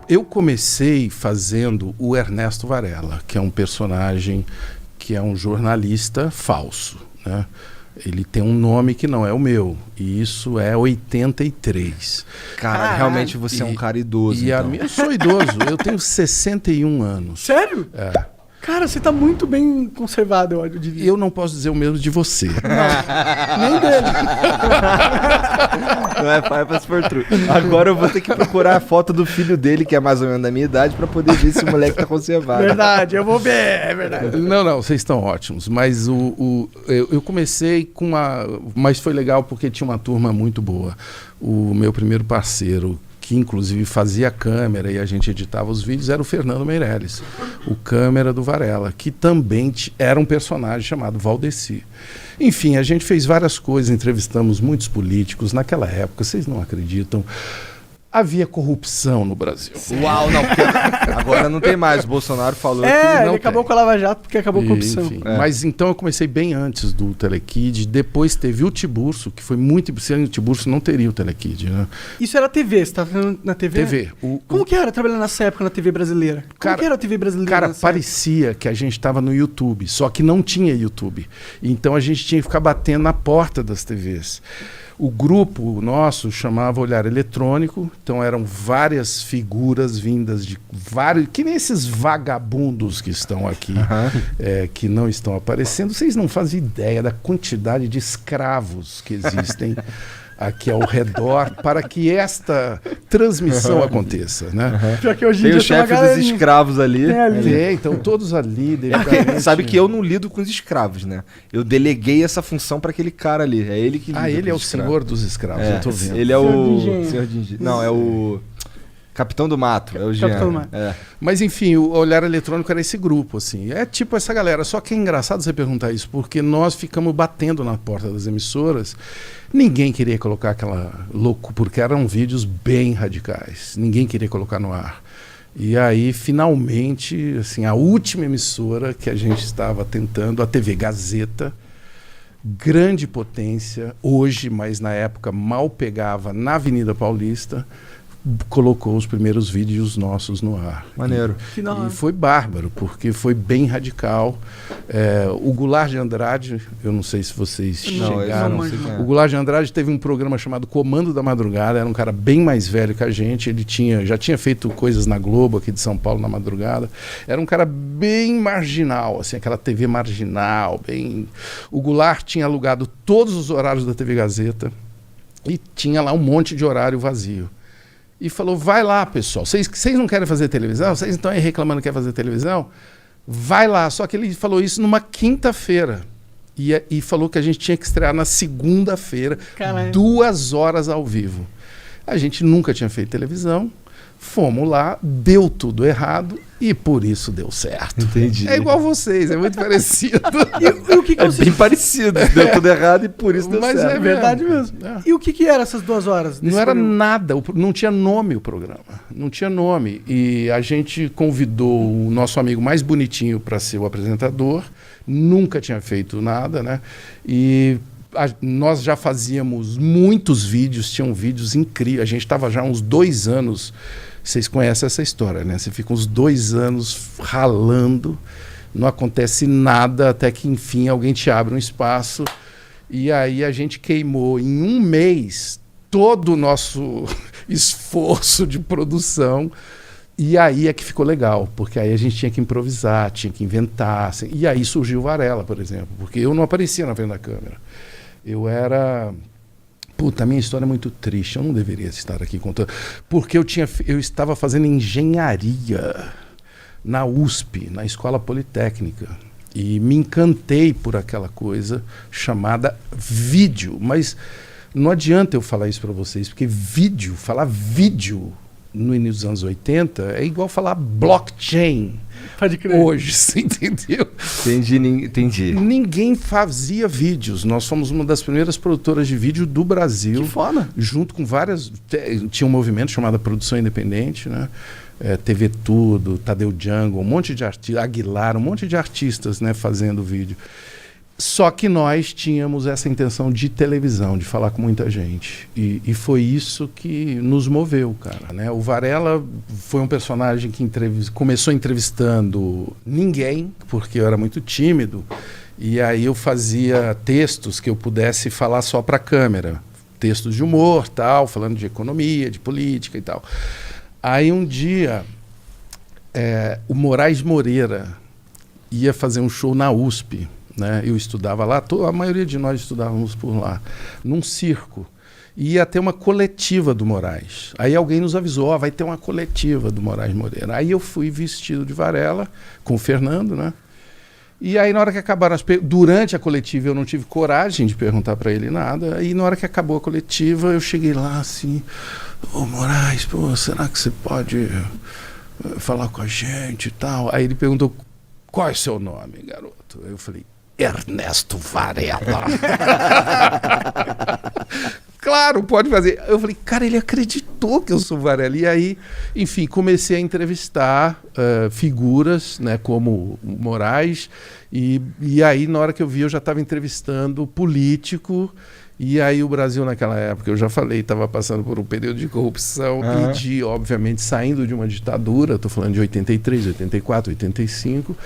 Eu comecei fazendo o Ernesto Varela, que é um personagem que é um jornalista falso, né? Ele tem um nome que não é o meu. E isso é 83. Cara, realmente você é um cara idoso. Então. Eu sou idoso. Eu tenho 61 anos. Sério? É. Cara, você tá muito bem conservado, eu diria. Eu não posso dizer o mesmo de você. Não, nem dele. Não é pai pra se fortuna. Agora eu vou ter que procurar a foto do filho dele, que é mais ou menos da minha idade, pra poder ver se o moleque tá conservado. Verdade, eu vou ver, é verdade. Não, vocês estão ótimos. Mas eu comecei com uma... Mas foi legal porque tinha uma turma muito boa. O meu primeiro parceiro, que inclusive fazia câmera e a gente editava os vídeos, era o Fernando Meirelles, o câmera do Varela, que também era um personagem chamado Valdeci. Enfim, a gente fez várias coisas, entrevistamos muitos políticos. Naquela época, vocês não acreditam, havia corrupção no Brasil. Uau, não, porque agora não tem mais. O Bolsonaro falou que ele não acabou com a Lava Jato porque acabou a corrupção. Enfim, mas então eu comecei bem antes do Telekid. Depois teve o Tiburcio, que foi muito... Sem o Tiburcio não teria o Telekid, né? Isso era TV, você estava falando na TV? TV. Como que era trabalhar nessa época na TV brasileira? Como que era a TV brasileira? Cara, parecia que a gente estava no YouTube, só que não tinha YouTube. Então a gente tinha que ficar batendo na porta das TVs. O grupo nosso chamava Olhar Eletrônico, então eram várias figuras vindas de vários... Que nem esses vagabundos que estão aqui, que não estão aparecendo. Vocês não fazem ideia da quantidade de escravos que existem aqui ao redor para que esta transmissão aconteça, né? Pior que hoje em tem dia o chefe dos escravos ali. Então todos ali... Sabe que eu não lido com os escravos, né? Eu deleguei essa função para aquele cara ali. É ele que lida ele é o escravos. senhor dos escravos, eu tô vendo. Ele é o... Senhor de Engenho. Não, é o... Capitão do Mato, é o Jean. Capitão do Mato. Mas enfim, o Olhar Eletrônico era esse grupo, assim. É tipo essa galera. Só que é engraçado você perguntar isso, porque nós ficamos batendo na porta das emissoras. Ninguém queria colocar aquela louco, porque eram vídeos bem radicais. Ninguém queria colocar no ar. E aí, finalmente, assim, a última emissora que a gente estava tentando, a TV Gazeta, grande potência, hoje, mas na época mal pegava na Avenida Paulista, colocou os primeiros vídeos nossos no ar. Maneiro. E foi bárbaro, porque foi bem radical. O Goulart de Andrade, eu não sei se vocês chegaram. O Goulart de Andrade teve um programa chamado Comando da Madrugada, era um cara bem mais velho que a gente, ele já tinha feito coisas na Globo, aqui de São Paulo, na madrugada. Era um cara bem marginal, assim, aquela TV marginal, bem... O Goulart tinha alugado todos os horários da TV Gazeta e tinha lá um monte de horário vazio. E falou, vai lá, pessoal, vocês não querem fazer televisão? Vocês estão aí reclamando que quer fazer televisão? Vai lá. Só que ele falou isso numa quinta-feira. E falou que a gente tinha que estrear na segunda-feira, 2 horas ao vivo. A gente nunca tinha feito televisão. Fomos lá, deu tudo errado e por isso deu certo. Entendi. É igual vocês, é muito parecido. E o que bem parecido. Deu tudo errado e por isso deu certo. Mas é verdade mesmo. É. E o que eram essas 2 horas? Não era nada, não tinha nome o programa. Não tinha nome. E a gente convidou o nosso amigo mais bonitinho para ser o apresentador. Nunca tinha feito nada, né? E... nós já fazíamos muitos vídeos, tinham vídeos incríveis. A gente estava já há uns 2 anos. Vocês conhecem essa história, né? Você fica uns 2 anos ralando, não acontece nada, até que, enfim, alguém te abre um espaço. E aí a gente queimou em 1 mês todo o nosso esforço de produção. E aí é que ficou legal, porque aí a gente tinha que improvisar, tinha que inventar. Assim. E aí surgiu o Varela, por exemplo, porque eu não aparecia na frente da câmera. Eu era... Puta, a minha história é muito triste, eu não deveria estar aqui contando. Porque eu estava fazendo engenharia na USP, na Escola Politécnica. E me encantei por aquela coisa chamada vídeo. Mas não adianta eu falar isso para vocês, porque falar vídeo no início dos anos 80 é igual falar blockchain. Pode crer. Hoje, você entendeu? Entendi. Ninguém fazia vídeos. Nós fomos uma das primeiras produtoras de vídeo do Brasil. Que foda. Junto com várias... Tinha um movimento chamado Produção Independente, né? TV Tudo, Tadeu Jungle, um monte de artistas, Aguilar, um monte de artistas, né, fazendo vídeo. Só que nós tínhamos essa intenção de televisão, de falar com muita gente. E foi isso que nos moveu, cara, né? O Varela foi um personagem que começou entrevistando ninguém, porque eu era muito tímido. E aí eu fazia textos que eu pudesse falar só para a câmera. Textos de humor, tal, falando de economia, de política e tal. Aí um dia, o Moraes Moreira ia fazer um show na USP. Né? Eu estudava lá, a maioria de nós estudávamos por lá, num circo. E ia ter uma coletiva do Moraes. Aí alguém nos avisou, vai ter uma coletiva do Moraes Moreira. Aí eu fui vestido de Varela, com o Fernando, né? E aí na hora que acabaram durante a coletiva eu não tive coragem de perguntar para ele nada. E na hora que acabou a coletiva eu cheguei lá assim, Moraes, pô, será que você pode falar com a gente e tal? Aí ele perguntou, qual é o seu nome, garoto? Eu falei, Ernesto Varela. Claro, pode fazer. Eu falei, cara, ele acreditou que eu sou Varela. E aí, enfim, comecei a entrevistar figuras, né, como o Moraes. E aí, na hora que eu vi, eu já estava entrevistando político. E aí o Brasil, naquela época, eu já falei, estava passando por um período de corrupção e de, obviamente, saindo de uma ditadura. Estou falando de 83, 84, 85.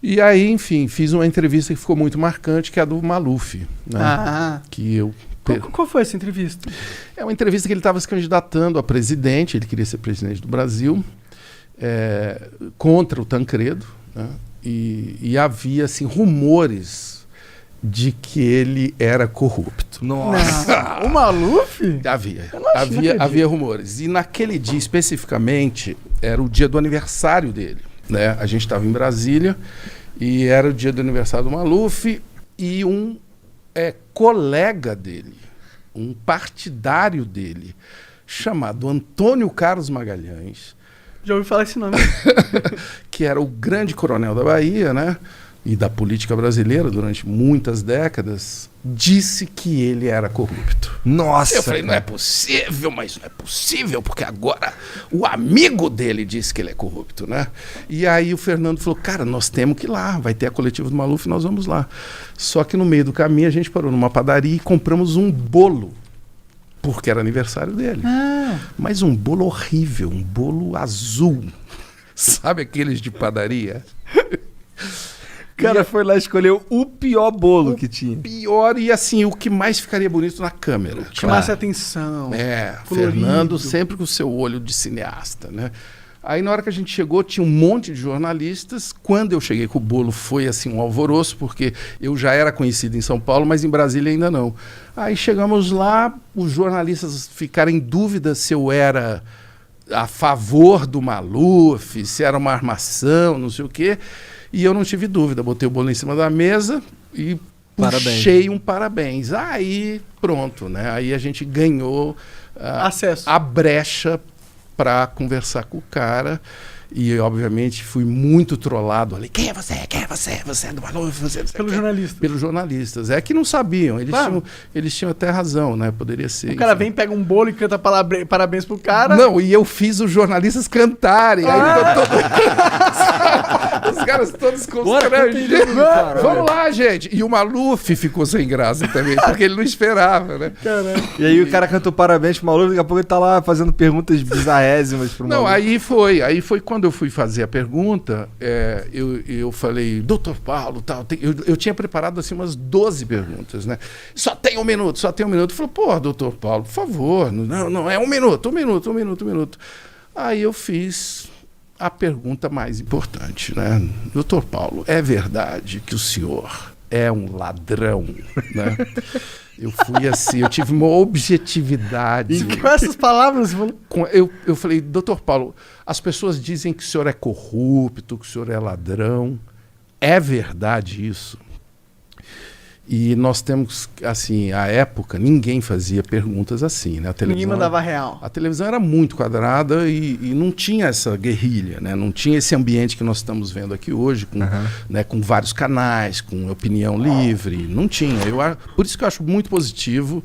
E aí, enfim, fiz uma entrevista que ficou muito marcante, que é a do Maluf, né? Que eu... Qual foi essa entrevista? É uma entrevista que ele estava se candidatando a presidente, ele queria ser presidente do Brasil, contra o Tancredo, né? E havia, assim, rumores de que ele era corrupto. Nossa! O Maluf? Havia rumores. E naquele dia, especificamente, era o dia do aniversário dele. Né? A gente estava em Brasília e era o dia do aniversário do Maluf e um colega dele, um partidário dele, chamado Antônio Carlos Magalhães. Já ouvi falar esse nome. Que era o grande coronel da Bahia, né? E da política brasileira durante muitas décadas, disse que ele era corrupto. Nossa! Eu falei, não é possível, mas não é possível, porque agora o amigo dele disse que ele é corrupto, né? E aí o Fernando falou, cara, nós temos que ir lá, vai ter a coletiva do Maluf e nós vamos lá. Só que no meio do caminho a gente parou numa padaria e compramos um bolo, porque era aniversário dele. Mas um bolo horrível, um bolo azul. Sabe aqueles de padaria? O cara foi lá e escolheu o pior bolo que tinha. Pior e assim, o que mais ficaria bonito na câmera. Chamasse atenção. Colorido. Fernando sempre com o seu olho de cineasta, né? Aí na hora que a gente chegou, tinha um monte de jornalistas. Quando eu cheguei com o bolo, foi assim um alvoroço, porque eu já era conhecido em São Paulo, mas em Brasília ainda não. Aí chegamos lá, os jornalistas ficaram em dúvida se eu era a favor do Maluf, se era uma armação, não sei o quê. E eu não tive dúvida, botei o bolo em cima da mesa e puxei um parabéns. Aí pronto, né? Aí a gente ganhou acesso, a brecha para conversar com o cara. E, obviamente, fui muito trollado ali. Quem é você? Quem é você? Você é do Maluf? Pelos jornalistas. Pelos jornalistas. É que não sabiam. Eles tinham até razão, né? Poderia ser. O cara vem, pega um bolo e canta parabéns pro cara. Não, e eu fiz os jornalistas cantarem. Aí os caras todos constrangidos. Vamos lá, gente. E o Maluf ficou sem graça também, porque ele não esperava, né? Caramba. E aí o cara cantou parabéns pro Maluf, daqui a pouco ele tá lá fazendo perguntas bizarrésimas pro Maluf. Não, aí foi quando eu fui fazer a pergunta, eu falei, doutor Paulo, tal, eu tinha preparado assim umas 12 perguntas, né? Só tem um minuto. Falei, pô, doutor Paulo, por favor, não, é um minuto. Aí eu fiz a pergunta mais importante, né? Doutor Paulo, é verdade que o senhor é um ladrão, né? Eu fui assim, eu tive uma objetividade. E com essas palavras... Eu falei, doutor Paulo, as pessoas dizem que o senhor é corrupto, que o senhor é ladrão. É verdade isso? E nós temos, assim, à época, ninguém fazia perguntas assim, né? Ninguém mandava real. A televisão era muito quadrada e não tinha essa guerrilha, né? Não tinha esse ambiente que nós estamos vendo aqui hoje, com vários canais, com opinião livre. Não tinha. Por isso que eu acho muito positivo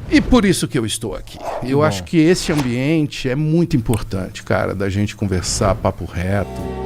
e por isso que eu estou aqui. Eu acho que esse ambiente é muito importante, cara, da gente conversar papo reto.